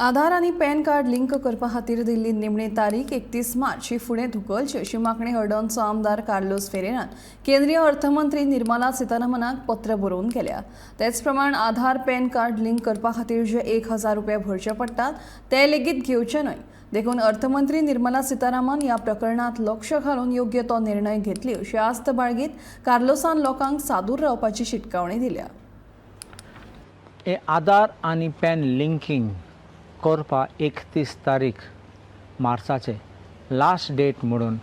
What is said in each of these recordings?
आधार आणि pan card link करपा खातीर दिल्लीत निमणी तारीख 31 मार्च ही फुडें धुकलची अशी मागणी हळडणचो आमदार कार्लोस फेरेरान केंद्रीय अर्थमंत्री निर्मला सीतारामनाक पत्र बरोवन केल्या। तेच प्रमाण आधार पॅन कार्ड लिंक करपा खातीर जे 1000 रुपया भरचे पडटात ते लेगीत घेवचे न्हय। देखून अर्थमंत्री निर्मला सीतारामन ह्या प्रकरणात लक्ष घालून योग्य तो निर्णय घेतली अशी आस्त बाळगीत कार्लोसान लोकांक सादूर रावपाची शिटकावणी दिल्या। आधार आणि पॅन लिंकिंग करपा 31 तारीख मार्चाचे लास्ट डेट म्हणून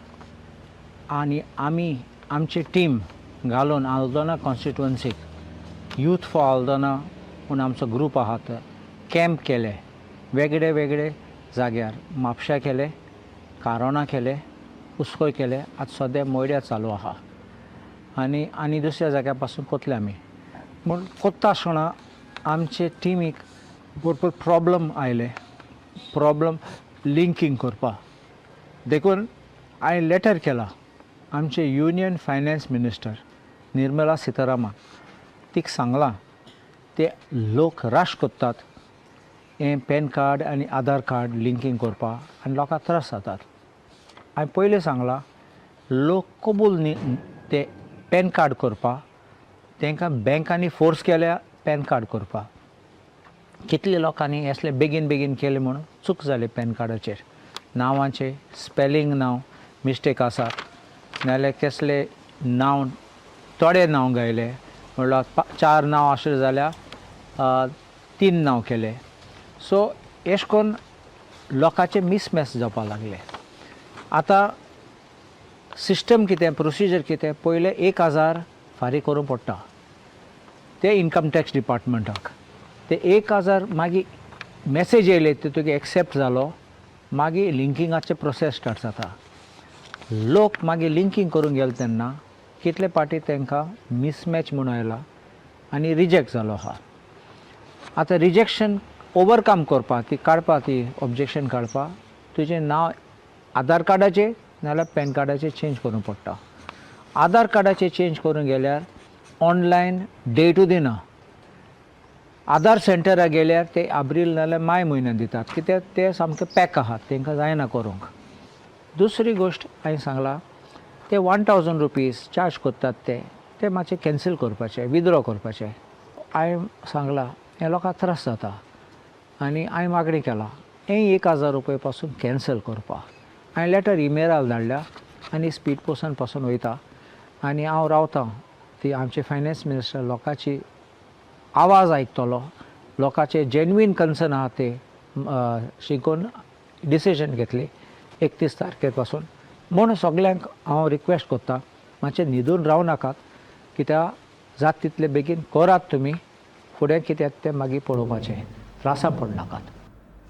आणि आमी आमची टीम घालून आल्दोना कॉन्स्टिट्युएन्सीक यूथ फॉर आल्दोना म्हणून आमचो ग्रूप आहात कॅम्प केले वेगळे वेगळे जाग्यार म्हापशा केले कारोणा केले कुस्कोय केले आज सद्या मोयड्या चालू आहा आनी दुसऱ्या जाग्या पासून कोतले आमी म्हूण कोत्ता आसतना आमचे टिमीक भरपूर प्रॉब्लम आयले प्रॉब्लम लिंकिंग करपा देखून हांवें लेटर केला आमचे union finance minister Nirmala Sitharaman तीक सांगलां ते लोक राश कोत्तात हें पॅन कार्ड आनी आधार कार्ड लिंकिंग करपा आनी लोकांक त्रास जातात। हांवें पयलीं सांगलां लोक कबूल न्ही ते पॅन कार्ड करपा तांकां बँकांनी फोर्स केल्या पॅन कार्ड करपा कितले लोकांनी असले बेगीन केले म्हणून चूक जाली पॅन कार्डाचेर नांवांचे स्पेलिंग नांव मिस्टेक आसात नाजाल्यार कसले नांव थोडे नांव गायले म्हणल्यार 4 नांव आसले जाल्यार 3 नांव केले सो अशें करून लोकांचे मिसमॅच जावपाक लागले। आतां सिस्टम कितें प्रोसिजर कितें पयले 1000 फारीक करूंक पडटा ते इन्कम टॅक्स डिपार्टमेंटाक ते 1000 मागीर मॅसेज येयले ते तुगे एक्सेप्ट जालो मागीर लिंकिंगाचे प्रोसेस स्टार्ट जाता। लोक मागीर लिंकिंग करूंक गेले तेन्ना कितले पाटी तांकां मिसमॅच म्हणून आयला आनी रिजेक्ट जालो आहा। आतां रिजेक्शन ओवरकम करपा ती काडपा ती ऑब्जेक्शन काडपा तुजें नांव आधार कार्डाचेर नाजाल्यार पॅन कार्डाचेर चेंज करूंक पडटा। आधार कार्डाचेर चेंज करूंक गेल्यार ऑनलायन डेटू दिना आधार सेंटराक गेल्यार ते एप्रील नाजाल्यार माय म्हयन्यान दितात कित्याक ते सामके पॅक आहात तांकां जायना करूंक। दुसरी गोश्ट हांवें सांगलां ते 1000 रुपीज चार्ज करतात ते मातशें कॅन्सील करपाचें विथड्रॉ करपाचें। हांवें सांगलां हें लोकांक त्रास जाता आनी हांवें मागणी केला हें 1000 रुपया पासून कॅन्सल करपा। हांवें लेटर इमेलार धाडल्या आनी स्पीड पोस्टान पासून वयता आनी हांव रावतां ती आमचे फायनान्स मिनिस्टर लोकांची आवाज आयकतलो लोकांचे जेन्युइन कन्सर्न आहा ते शिकून डिसिजन घेतली 31 तारखे पासून म्हूण सगल्यांक हांव रिक्वेस्ट करतां मातशें न्हिदून राव नाकात कित्याक जाता तितले बेगीन करात तुमी फुडें कितें तें मागीर पळोवपाचें त्रासा पडनाकात।